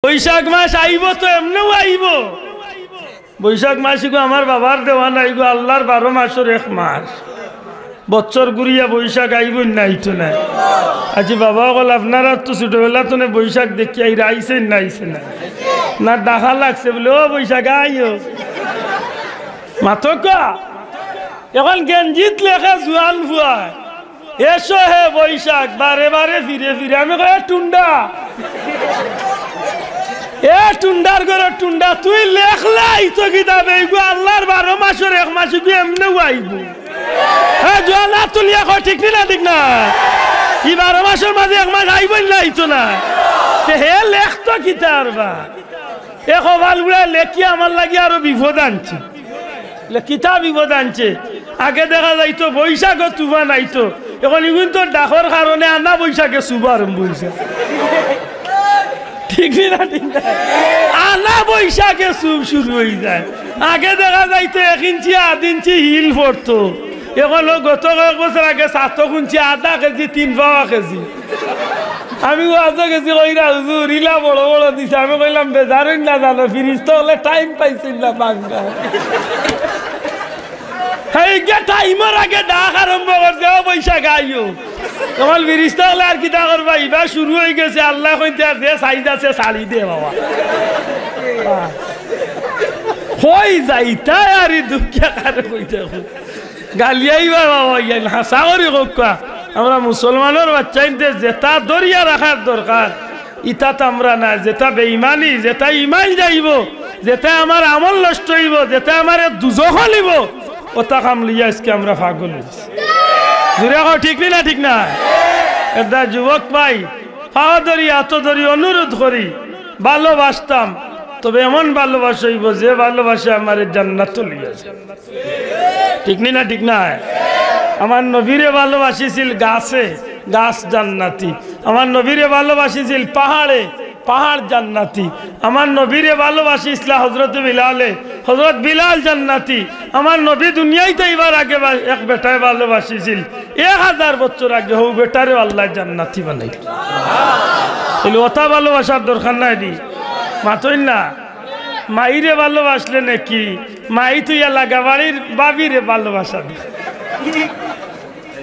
বৈশাখ মাস আইব তো এমনিও আইব। বৈশাখ মাস গো আমার বাবার দেওয়া নাই গো, আল্লাহর 12 মাসের এক মাস। বছর ঘুরিয়া বৈশাখ আইব নাই তো নাই। আজি বাবা বল আপনারা তো ছোটবেলা তো বৈশাখ দেখি আইরা আইসেন না আইসে না না ডাকা লাগছে বলে ও বৈশাখ আইও মাতক এখন গেঞ্জিত লেখা জোয়ান ফুয়ায় এসো হে বৈশাখ বারে বারে ফিরে ফিরে। আমি কই টুন্ডা এ টুন্ডার ঘরে টুন্ডা তুই লেখলাই তো কিতাবে আল্লাহর 12 মাসের এক মাস এমনি আইব। হ্যাঁ জোয়ানা তুলিয়া কয় ঠিক না ঠিক না? এই 12 মাসের মাঝে এক মাস আইব না আইতো না হে লেখ তো কিতার বা এ কবাল বুড়া লেখি আমার লাগি আরো বিপদ আনছে। কিতা বিপদ আনছে? আগে দেখা যাইতো বৈশাখ তুবা নাইতো, এখন ইগুন তো ডাকর কারণে আনা বৈশাখে চুবা আরম্ভ হয়েছে। ঠিক না ঠিক না? আনা বৈশাখে চুব শুরু হয়ে যায়। আগে দেখা যাইতো 1 ইঞ্চি 8 ইঞ্চি হিল পড়তো, এখন গত কয়েক বছর আগে 7 ইঞ্চি আধা কেজি 3 পাওয়া কেজি। আমি আধা কেজি কইরা হুজুর ইলা বড় বড় দিছে। আমি কইলাম বেজারই না জানো ফ্রিজ তো হলে টাইম পাইছেন না বাঙ্গা। হ্যাঁ টাইমের আগে ডাক আরম্ভ করছে ও বৈশাখ আইও। তোমার ফিরিস্তা হলে আর কিতা করবা, এবার শুরু হয়ে গেছে। আল্লাহ কইতে আর যে সাইজ আছে শাড়ি দে বাবা হই যাইতা আর দুঃখিয়া কারে কইতে গালিয়াইবা বাবা ইয়াই হাসা করি কোকা। আমরা মুসলমানের বাচ্চাইতে যেটা দরিয়া রাখার দরকার ইটা তো আমরা না। যেটা বেঈমানি, যেটা ইমান যাইব, যেটা আমার আমল নষ্ট হইব, যেটা আমার দুজখ হলিব ওটা কাম লিয়া আজকে আমরা পাগল হইছি। জুড়ে কও ঠিক না ঠিক না? এটা যুবক ভাই পাওয়া ধরি এত ধরি অনুরোধ করি ভালোবাসতাম, তবে এমন ভালোবাসা হইব যে ভালোবাসা আমার জান্নাত লিয়াছে। ঠিক না ঠিক না? আমার নবীরে ভালোবাসিছিল গাছে, গাছ জান্নাতি। আমার নবীরে ভালোবাসিছিল পাহাড়ে, পাহাড় জান্নাতি। আমার নবীরে ভালোবাসিছিল হযরত বিলালে, হযরত বিলাল জান্নাতি। আমার নবী দুনিয়াতে এবার আগে এক বেটায় ভালোবাসিছিল 1000 বছর আগে, হৌ বেটারে আল্লাহ জান্নাতি বানাই। তাহলে ওটা ভালোবাসার দরকার নাই দি মাতই না। মাইরে ভালোবাসলে নাকি মাই তুই লাগা বাড়ির বাবিরে ভালোবাসা দি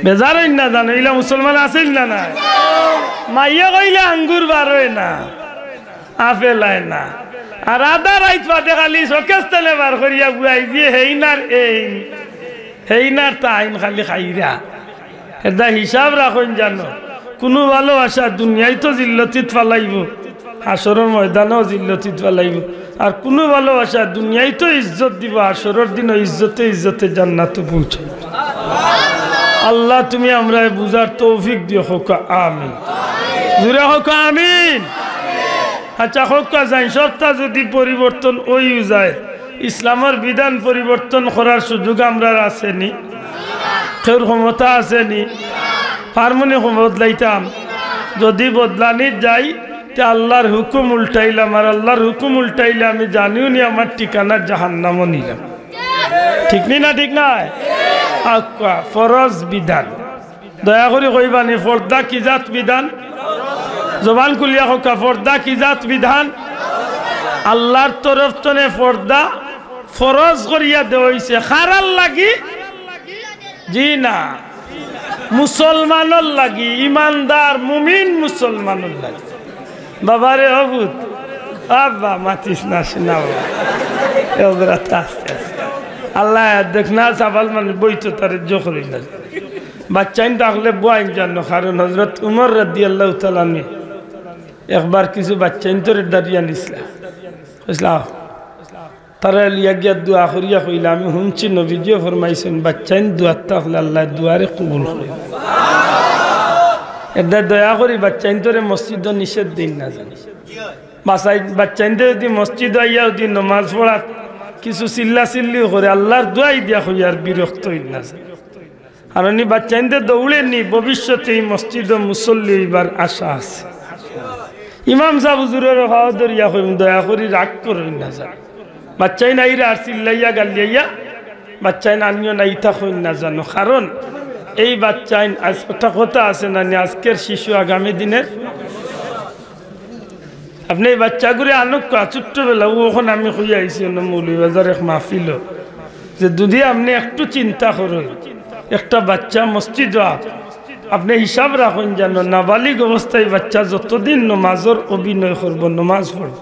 বেজারই না জানো ইলা মুসলমান আছিল না না? মাইয়া কইলে আঙ্গুর বারোয় না, আপেল আয় না, আর আধা রাইত পাতে খালি চকেস তেলে বার করিয়া বুয়াই দিয়ে হেইনার তাইন খালি খাইরা। এটা হিসাব রাখুন জানো, কোনো ভালোবাসা দুনিয়ায় তো জিল্লতিত ফালাইব, হাসরের ময়দানেও জিল্লতিত ফালাইব। আর কোনো ভালোবাসা দুনিয়ায় তো ইজ্জত দিব, হাসরের দিনও ইজ্জতে ইজ্জতে জান্নাতে পৌঁছাইব। আল্লাহ তুমি আমরা বুঝার তৌফিক দিও হোক আমিন। জুড়ে হোক আমিন। আচ্ছা হোক যাই সত্তা যদি পরিবর্তন ওই যায়, ইসলামের বিধান পরিবর্তন করার সুযোগ আমরা আসেনি, কেউ ক্ষমতা আসেনি, ফার্মনি বদলাইতাম। যদি বদলানি যাই তে আল্লাহর হুকুম উল্টাইলাম, আর আল্লাহর হুকুম উল্টাইলে আমি জানিও নি আমার ঠিকানা জাহান্নামও নিলাম। ঠিক না ঠিক না? আকা ফরজ বিধান দয়া করে কইবানি পর্দা কি জাত বিধান? জবান খুলিয়া হোকা পর্দা কি জাত বিধান? আল্লাহর তরফ তনে পর্দা ফরজ করিয়া দেওয়া হইছে খারার লাগি, জি না মুসলমানের লাগি, ইমানদার মুমিন মুসলমানের লাগি। বাবারে অবুত আব্বা মাতিস না শোনা বাবা আল্লাহ দেখ না চাবাল মানে বইতো তার জোকরি না বাচ্চাইন থাকলে বয়াইন জানো। কারণ হযরত উমর রাদিয়াল্লাহু তাআলা আনহু একবার কিছু বাচ্চাইন তোরে দাঁড়িয়ে নিছিলা, বুঝলাম তারা লিয়া গিয়া দোয়া করিয়া কইলা আমি শুনছি নবীজিও ফরমাইছেন বাচ্চাইন দোয়া থাকলে আল্লাহ দোয়ারে কবুল করে। এটা দয়া করি বাচ্চাইন তোরে মসজিদ নিষেধ দিন না জানি। বাচ্চাইনতে যদি মসজিদ আইয়া যদি নমাজ পড়া কিছু চিল্লা চিল্লি করে আল্লাহর দোয়াই দিয়া হই আর বিরক্ত হই না। কারণ এই বাচ্চাইনদের দৌড়ে নি ভবিষ্যতে এই মসজিদ মুসল্লি এবার আশা আছে। ইমাম সাহেব হুজুরের হাওয়া ধরিয়া হইম দয়া করি রাগ করই না যা বাচ্চাই নাইরা আর চিল্লাইয়া গালিয়াইয়া বাচ্চাই আনিও নাই থাকই না জানো। কারণ এই বাচ্চাইন আজ কথা আছে না আজকের শিশু আগামী দিনের আপনি এই বাচ্চাগুলি আনুক ছোট্টবেলা ওখান আমি খুঁজে আইসি মৌলভীবাজার এক মাহফিল যে যদি আপনি একটু চিন্তা করেন একটা বাচ্চা মসজিদ আপনি হিসাব রাখুন যেন নাবালিগ অবস্থায় বাচ্চা যতদিন নমাজের অভিনয় করব নমাজ পড়ব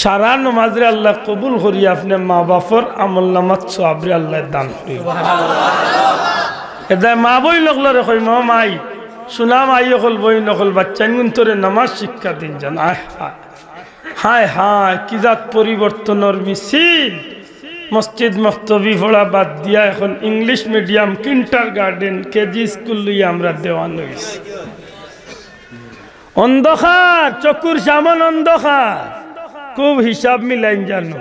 সারা নমাজরে আল্লাহ কবুল করি আপনি মা বাপর আমল নামাজ সওয়াবরে আল্লাহ দান করি এটা মা বই লগলরে কই মাই সুনাম আই হল বই নকল বাচ্চা তোরে নামাজ শিক্ষা দিন জান হায় হায় কি জাত পরিবর্তনের মিছিল মসজিদ মক্তবি পড়া বাদ দিয়া এখন English medium kinder garden KG school লইয়া আমরা দেওয়ান হয়েছি অন্ধকার চকুর সামন অন্ধকার খুব হিসাব মিলাইন জানো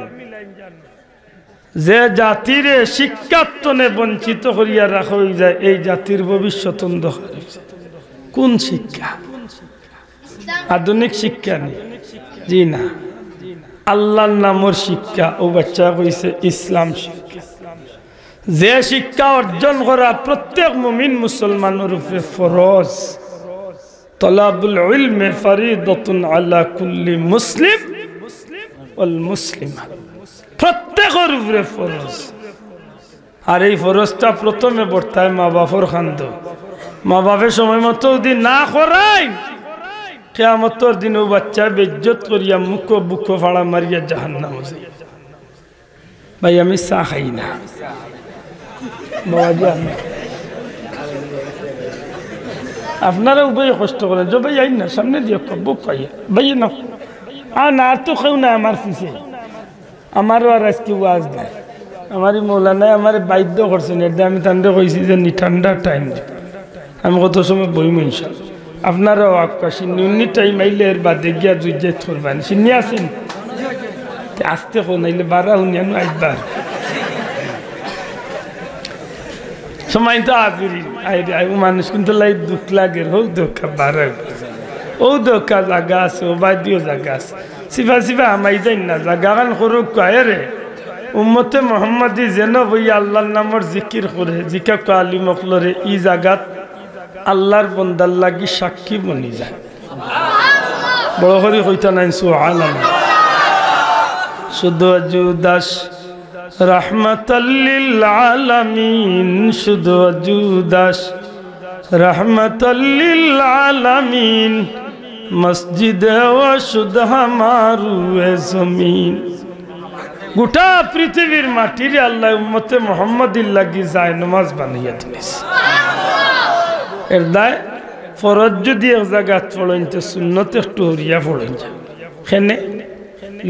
যে জাতিরে শিক্ষার্থনে বঞ্চিত করিয়া রাখা হয়ে যায় এই জাতির ভবিষ্যৎ অন্ধকার কোন শিক্ষা আধুনিক শিক্ষা নেই জি না আল্লাহর নামের শিক্ষা ও বাচ্চা কইছে ইসলাম শিক্ষা যে শিক্ষা অর্জন করা প্রত্যেক মুমিন মুসলমানের উপরে ফরজ তলাবুল ইলমি ফরিদাতুন আলা কুল্লি মুসলিম ওয়াল মুসলিমা প্রত্যেকের উপরে ফরজ আর এই ফরজটা প্রথমে বর্তায় মা বাপর খান্দ মা বাপের সময় মতো যদি না করাই কিয়ামতের দিন ও বাচ্চা বেইজ্জত করিয়া মুখ বুক ফাড়া মারিয়া জাহান্নামে যাই ভাই আমি চা খাই না বাবাজি আপনারা উভয় কষ্ট করেন যে ভাই আইন না সামনে দিয়ে বুক পাইয়া ভাই না না আর তো কেউ না আমার পিছিয়ে আমারও আর আজকে ওয়াজ নাই আমারই মৌলানায় আমার বাধ্য করছেন এটা আমি তান্ডে কইছি যে ঠান্ডার টাইম আমি কত সময় বই ইনশাল আপনারাও সিন্নি টাইম আইলে এর বাদে গিয়া জুইজাই করবেন সিন্নি আসেন আসতে কোন আইলে বারা শুনিয়ানো একবার সময় তো আজুরি মানুষ কিন্তু লাই দুঃখ লাগে হোক দোকা বারা ও দোকা জায়গা আছে ও বাদিও জায়গা আছে সিফা সিফা আমাই যাই না জায়গা খান করুক কয়ে রে উম্মতে মোহাম্মদী যেন বইয়া আল্লাহর নামর জিকির করে জিকা কালি মকলরে ই জাগাত আল্লাহর বন্দার লাগি সাক্ষী বনি যায় বড় করে কইতা নাই সুবহানাল্লাহ শুধু জুদাস রাহমাতাল লিল আলামিন শুধু জুদাস রাহমাতাল লিল আলামিন মসজিদে ওয়া শুধ হামারু এ জমিন গোটা পৃথিবীর মাটির আল্লাহ উম্মতে মুহাম্মাদির লাগি যায় নামাজ বানাইয়া দিয়েছে এর দায় ফরজ যদি এক জায়গাত পড়েন তো সুন্নত একটু হরিয়া পড়েন সেনে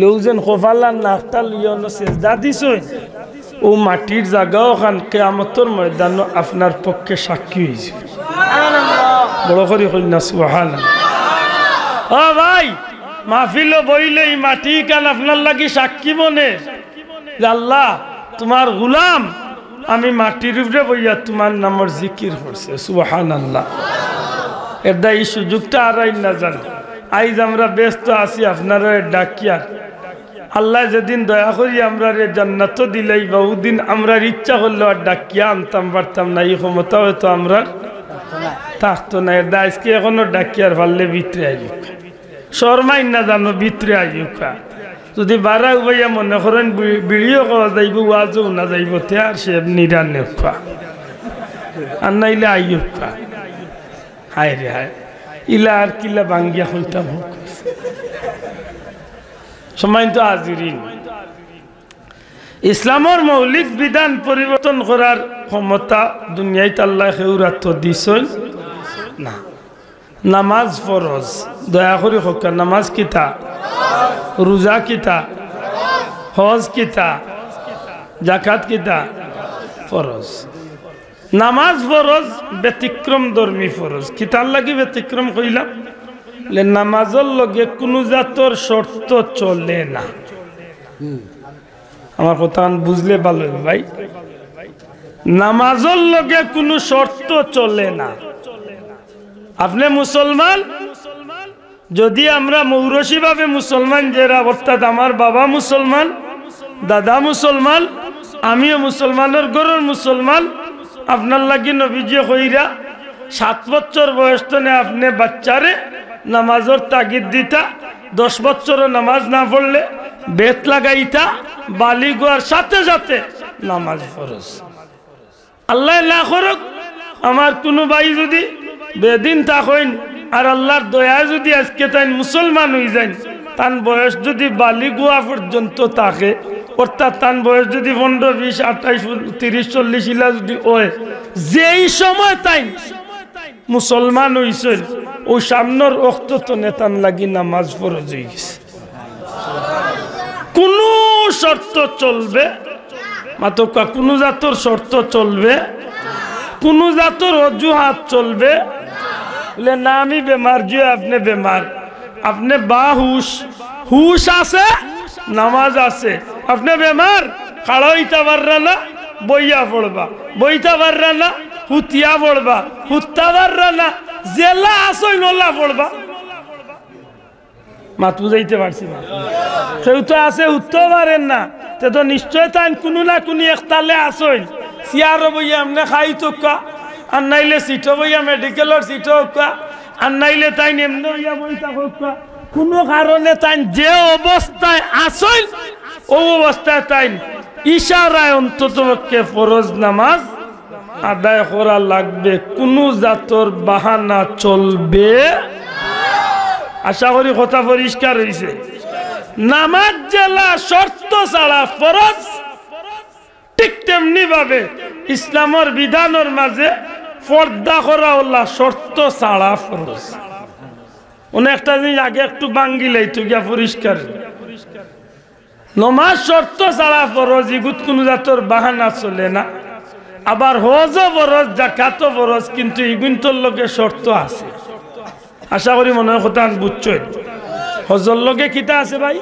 লোকজন কপালার নাকটা লিয়ন সেজদা দিছ ও মাটির জায়গাও খান কিয়ামতের ময়দান আপনার পক্ষে সাক্ষী হয়েছে বড় করে কন্যা সুবহানাল্লাহ ও ভাই মাহফিল বইলে এই মাটি কাল আপনার লাগি সাক্ষী বনে আল্লাহ তোমার গুলাম আমি মাটির উপরে বইয়া তোমার নামের জিকির করছে সুবহানাল্লাহ এটা এই সুযোগটা আর না জান আইজ আমরা ব্যস্ত আছি আপনারা ডাকিয়ার আল্লাহ যেদিন দয়া করি আমরা রে জান্নাত দিলাই বা ওদিন আমরা ইচ্ছা করলে আর ডাকিয়া আনতাম পারতাম না এই ক্ষমতা হয়তো আমরা থাকতো না এটা আজকে এখনো ডাকিয়ার পারলে ভিতরে আইব শর্মাই না জানো ভিতরে আইব যদি বারা উবাইয়া মনে করেন বিড়িও খাওয়া যাইব ওয়াজও না যাইব তে আর সে নিরান্নে খা আর নাইলে আইব খা হায় রে হায় ইলা আর কিলা বাঙ্গিয়া হইতাম হোক সময় তো হাজিরিন ইসলামের মৌলিক বিধান পরিবর্তন করার ক্ষমতা দুনিয়ায় আল্লাহ খেউরাত দিছেন না নামাজ ফরজ দয়া করে হোক নামাজ কিতা রোজা কিতা হজ কিতা জাকাত কিতা ফরজ নামাজ ফরজ ব্যতিক্রম ধর্মী ফরজ কিতার লাগি ব্যতিক্রম কইলাম নামাজের লগে কোনো জাতর শর্ত চলে না আমার কথা বুঝলে ভালো ভাই নামাজের লগে কোনো শর্ত চলে না আপনি মুসলমান যদি আমরা মৌরসী ভাবে মুসলমান যারা অর্থাৎ আমার বাবা মুসলমান দাদা মুসলমান আমিও মুসলমানের ঘরের মুসলমান আপনার লাগি নবীজি কইরা 7 বছর বয়স তনে আপনি বাচ্চারে নামাজের তাগিদ দিতা 10 বছর নামাজ না পড়লে বেত লাগাইতা বালিগ হওয়ার সাথে সাথে নামাজ ফরজ। আল্লাহ না করুক আমার কোনো ভাই যদি বেদিন থাকেন আর আল্লাহর দয়া যদি আজকে তাই মুসলমান হয়ে যায়, তার বয়স যদি বালিগ হওয়া পর্যন্ত থাকে, অর্থাৎ তার বয়স যদি 15, 20, 28, 30, 40 ইলা যদি হয়, যেই সময় তাই মুসলমান হইছেন ওই সামনের ওক্ত তো নেতান লাগি নামাজ ফরজ হয়ে গেছে। কোন শর্ত চলবে মাত্র, কোন জাতর শর্ত চলবে, কোন জাতর অজুহাত চলবে বলে না আমি বেমার, যে আপনি বেমার, আপনি বা হুশ আছে নামাজ আছে, আপনি বেমার খাড়া হইতে পাররা না বইয়া পড়বা, বইতে পাররা না হুতিয়া পড়বা, হুত্তা পাররা না জেলা আসই নল্লা পড়বা। মাত বুঝাইতে পারছি না? কেউ তো আছে উঠতেও পারেন না, তে তো নিশ্চয় তাই কোনো না কোনো একতালে আসইন। চেয়ারও বইয়া এমনি খাই তোকা, আর নাইলে সিটও বইয়া মেডিকেলের সিটও হোকা, আর নাইলে তাই এমনি হইয়া বইতা হোকা। কোনো কারণে তাই যে অবস্থায় আসইন ও অবস্থায় তাই ইশারায় অন্তত পক্ষে ফরজ নামাজ আদায় করা লাগবে, কোনো জাতর বাহানা চলবে। আশা করি কথা পরিষ্কার হয়েছে। নামাজ জেলা শর্ত ছাড়া ফরজ, ঠিক তেমনি ভাবে ইসলামের বিধানের মাঝে পর্দা করা হল্লা শর্ত ছাড়া ফরজ। অনেকটা জিনিস আগে একটু বাঙ্গিলাই তো গিয়া পরিষ্কার। নমাজ শর্ত ছাড়া ফরজ, ইগুত কোনো জাতর বাহানা চলে না। আবার হজও ফরজ, জাকাতও ফরজ, কিন্তু ইগুন্তর লগে শর্ত আছে। আশা করি মনে হয় কথা বুঝছেন। হজর লগে কিতা আছে ভাই,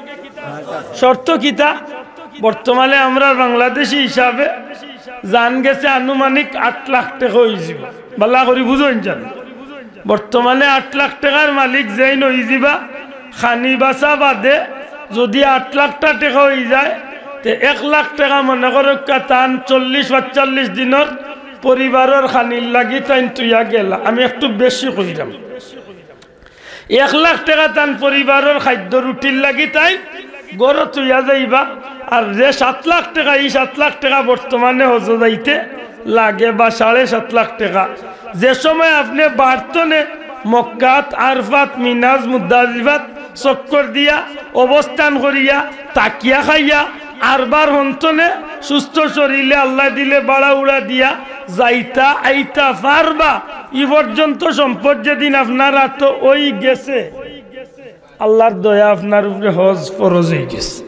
শর্ত কিতা? বর্তমানে আমরা বাংলাদেশি হিসাবে জান গেছে আনুমানিক 8 লাখ টাকা হয়ে যাব। বালা করি বুঝেন জান, বর্তমানে 8 লাখ টাকার মালিক যেই নই যাবা খানি বাসা বাদে যদি 8 লাখ টাকা হয়ে যায়, 1 লাখ টাকা মনে করো তান 40-45 দিনের পরিবারের খানির লাগি তাই তুইয়া গেলা। আমি একটু বেশি কইলাম, 1 লাখ টাকা তান পরিবারের খাদ্য রুটির লাগি তাই গড় তুইয়া যাইবা। আর যে 7 লাখ টাকা, এই 7 লাখ টাকা বর্তমানে হজ যাইতে লাগে বা 7.5 লাখ টাকা, যে সময় আপনি বার্তনে মক্কাত, আরফাত, মিনাজ, মুজদালিফাত চক্কর দিয়া অবস্থান করিয়া তাকিয়া খাইয়া আরবার হন্তনে সুস্থ শরীরে আল্লাহ দিলে বাড়া উড়া দিয়া যাইতা আইতা পারবা, ই পর্যন্ত সম্পদ যেদিন আপনার তো ওই গেছে, আল্লাহর দয়া আপনার উপরে হজ ফরজ হয়ে গেছে।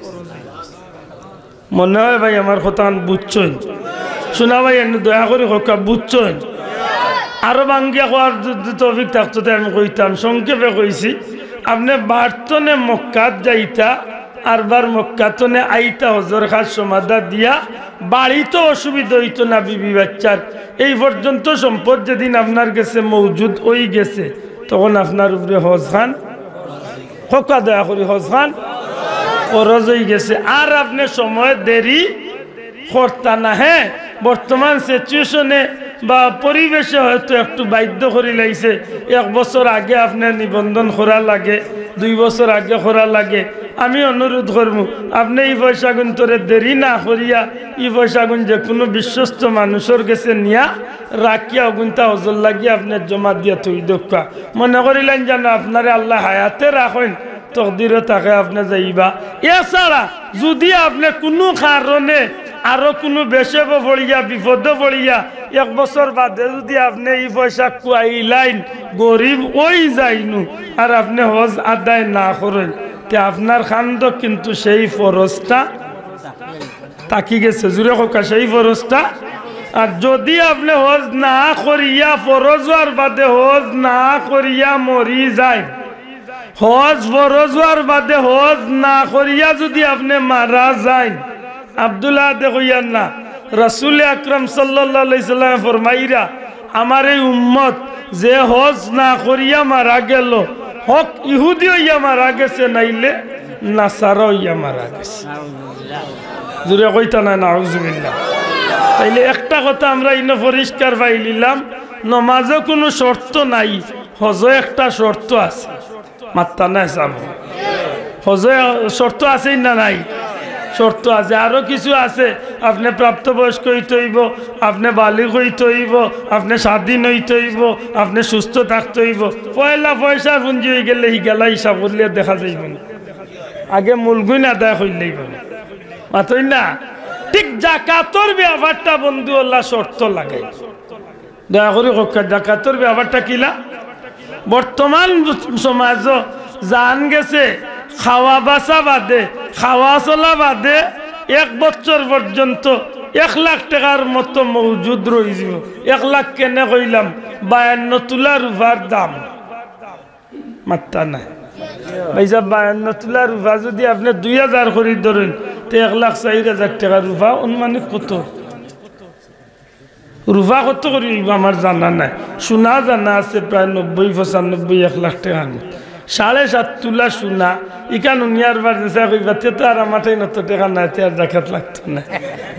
মনে হয় ভাই আমার কথা বুঝছেন? শোনা ভাই এনে দয়া করে হোকা বুঝছেন? আরো বাঙ্গিয়া হওয়ার যদি তৌফিক থাকতো তাই আমি কইতাম, সংক্ষেপে কইছি। আপনি বার্তনে মক্কাত যাইতা, আরবার মক্কাতনে আইতা হজর খাস সমাধা দিয়া, বাড়িতে অসুবিধা হইতো না বিবি বাচ্চার। এই পর্যন্ত সম্পদ যেদিন আপনার গেছে মৌজুদ ওই গেছে, তখন আপনার উপরে হজ খান হোকা দয়া করি হজ খান ফরজ হয়ে গেছে। আর আপনি সময় দেরি করতা না। হ্যাঁ, বর্তমান সিচুয়েশনে বা পরিবেশে হয়তো একটু বাধ্য করে লাগছে, 1 বছর আগে আপনার নিবন্ধন করা লাগে, 2 বছর আগে করা লাগে। আমি অনুরোধ করব আপনি এই পয়সা গুণ তোরে দেরি না করিয়া এই পয়সা গুণ যে কোনো বিশ্বস্ত মানুষের কাছে নিয়া রাখিয়া গুণটা হজর লাগিয়ে আপনার জমা দিয়া থই দক্ষা। মনে করিলেন যেন আপনারে আল্লাহ হায়াতে রাখেন, তকদিরে তাকে আপনি যাইবা। এছাড়া যদি আপনি কোনো কারণে আরো কোনো বেশে পড়িয়া বিপদে পড়িয়া 1 বছর বাদে যদি আপনি এই পয়সা কুয়াইলাইন গরিব ওই যাইনু আর আপনি হজ আদায় না করেন, তে আপনার খান্দ কিন্তু সেই ফরজটা তাকি গেছে। জুড়ে কোকা সেই ফরজটা। আর যদি আপনি হজ না করিয়া ফরজ হওয়ার বাদে হজ না করিয়া মরি যায়, হজ ফরজ হওয়ার বাদে হজ না করিয়া যদি আপনি মারা যায়, আব্দুল্লাহ দেখইয়ান না, রাসূল আকরাম সাল্লাল্লাহু আলাইহি সাল্লাম ফরমাইরা আমার এই উম্মত যে হজ না করিয়া মারা গেল, হক ইহুদি হইয়া মারা গেছে নাইলে নাসারা হইয়া মারা গেছে। জুড়ে কইতা না নাউজুবিল্লাহ। তাইলে একটা কথা আমরা ইনো পরিষ্কার পাইলিলাম, নমাজে কোনো শর্ত নাই, হজে একটা শর্ত আছে। মাত্তা না যাব হজে শর্ত আছে না নাই? শর্ত আছে, আরো কিছু আছে। আপনি প্রাপ্তবয়স্ক হইতে হইব, আপনি বালিগ হইতে হইব, আপনি স্বাধীন হইতে হইব, আপনি সুস্থ থাকতে হইব। পয়লা পয়সা পুঞ্জি হয়ে গেলে গেলা হিসাব করলে দেখা যাইব না, আগে মূলগুণ আদায় করলেই মাতই না। ঠিক জাকাতর ব্যাপারটা বন্ধু আল্লাহ শর্ত লাগাই, দয়া করে জাকাতর ব্যাপারটা কিলা। বর্তমান সমাজ জান গেছে খাওয়া বাসা বাদে, খাওয়া চলা বাদে 1 বছর পর্যন্ত 1 লাখ টাকার মতো মজুদ রয়েছিল। 1 লাখ কেনে কইলাম 52 তোলা রূপার দাম, মাত্রা নাই ভাইসা। 52 তোলা রূপা যদি আপনি 2000 করে ধরেন তো 1,04,000 টাকা রূপা অনুমানিক কত? রূপা কত করি আমার জানা নাই, সোনা জানা আছে প্রায় 90-95-1 লাখ টাকা। 7.5 তোলা সোনা ইকান উনিয়ার বাড়িতে তো আর আমারটাই নত টাকা নাই, আর জাকাত লাগতো না।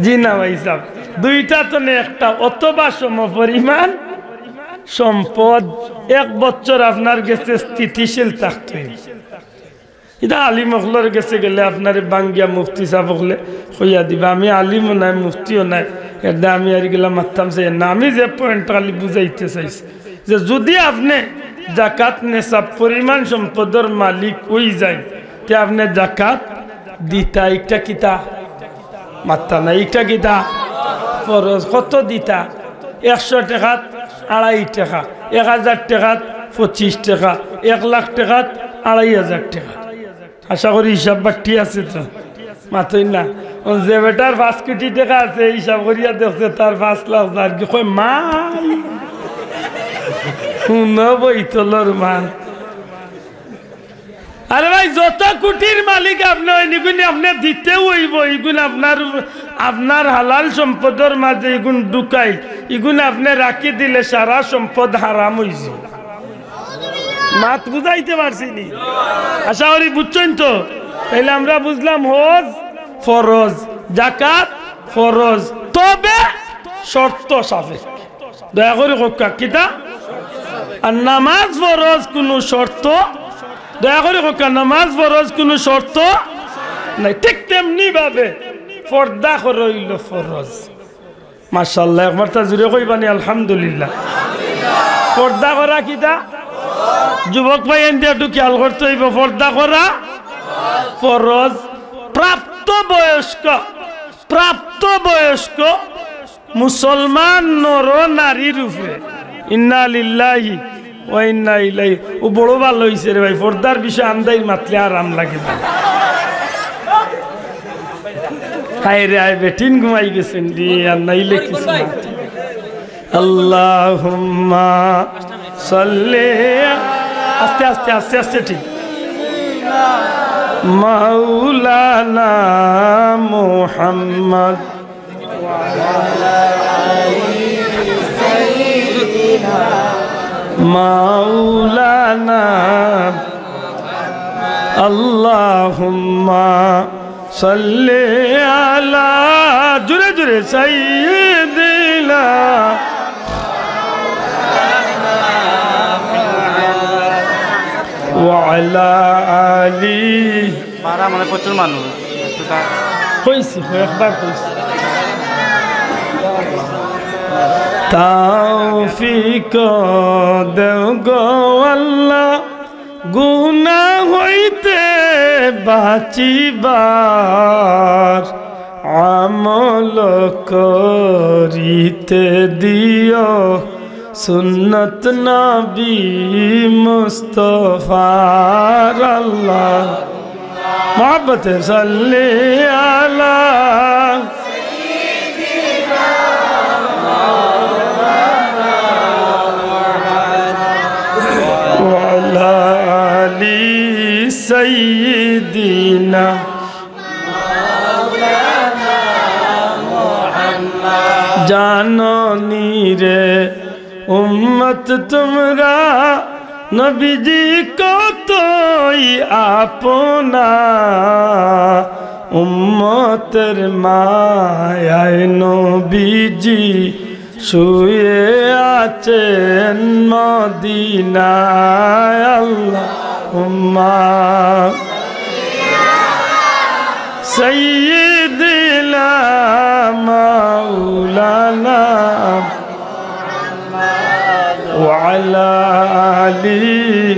জি না ভাই সাহেব, দুইটা তো একটা, অথবা সম পরিমাণ সম্পদ 1 বছর আপনার কাছে স্থিতিশীল থাকতে। এটা আলিম হকলের কাছে গেলে আপনার বাঙ্গিয়া মুফতি সাহেব হকলে হইয়া দিবা। আমি আলিমও নাই, মুফতিও নাই, এটা আমি আর গেলাম মারতাম চাই না। আমি যে পয়েন্ট খালি বুঝাইতে চাইছি যে যদি আপনি জাকাত নেশাব পরিমাণ সম্পদের মালিক হই যায়, তে আপনি জাকাত দিতা। একটা কিতা মাত্রা না, একটা কিতা ফরজ। কত দিতা? 100 টাকা 2.5 টাকা, 1000 টাকা 25 টাকা, 1 লাখ টাকা 2,500 টাকা। আশা করি হিসাব বাটি আছে তো, মাতই না। যে বেটার 5 কোটি টাকা আছে হিসাব করিয়া দেখছে তার 5 লাখ আর কি কয় মাল বইতলর মাল। আরে ভাই, যত কোটির মালিক আপনি ওইগুলি আপনি দিতে হইব। এগুন আপনার হালাল সম্পদের মাঝে এগুন ঢুকাই, এগুন আপনি রাখি দিলে সারা সম্পদ হারাম হয়েছে। মাত বুঝাইতে পারছি নি? আশা করি বুঝছেন তো। তাইলে আমরা বুঝলাম হজ ফরজ, জাকাত ফরজ, তবে শর্ত সাপেক্ষে। দয়া করে কোকা কিতা? আর নামাজ ফরজ কোনো শর্ত, দয়া করে কোকা নামাজ ফরজ কোনো শর্ত নাই। ঠিক তেমনি ভাবে পর্দা করইল ফরজ। মাশাআল্লাহ, একবার তা জুড়ে কইবানি আলহামদুলিল্লাহ। পর্দা করা কিতা? যুবক ভাই এনতে একটু খেয়াল করতে হইব। পর্দা করা ফরজ। প্রাপ্ত বয়স্ক মুসলমান নর নারীর উপরে ইন্না লিল্লাহি ওয়া ইন্না ইলাইহি। ও বড় ভালো হইছে রে ভাই, পর্দার বিষয় আন্দাই মাতলে আরাম লাগে। হায় রে আয় বেটিন ঘুমাই গেছেন রে, আর নাইলে কিছু না। আল্লাহুম্মা সাল্লি, আস্তে আস্তে আস্তে আস্তে, ঠিক। মাওলানা মুহাম্মদ মাওলানা আল্লাহুম্মা সাল্লি আলা, জুরে জুরে, সাইয়্যিদিনা ওয়া আলা আলি। মারা মানে প্রচুর মানুষ কইছি, একবার কইছি। তৌফিক দেও গো আল্লাহ, গুনাহ হইতে বাঁচিবার আমল করিতে দিও সুন্নত নবী মুস্তাফার। আল্লাহ মোহাব্বত সাল্লি আলা ওয়া আলা আলি সাইয়্যিদিনা জাননি রে উম্মত তোমরা নবীজি কতই আপনা, উম্মতের মায়ায় নবীজি শুয়ে আছেন মদিনায়। আল্লাহুম্মা سيدنا مولانا وعلى آله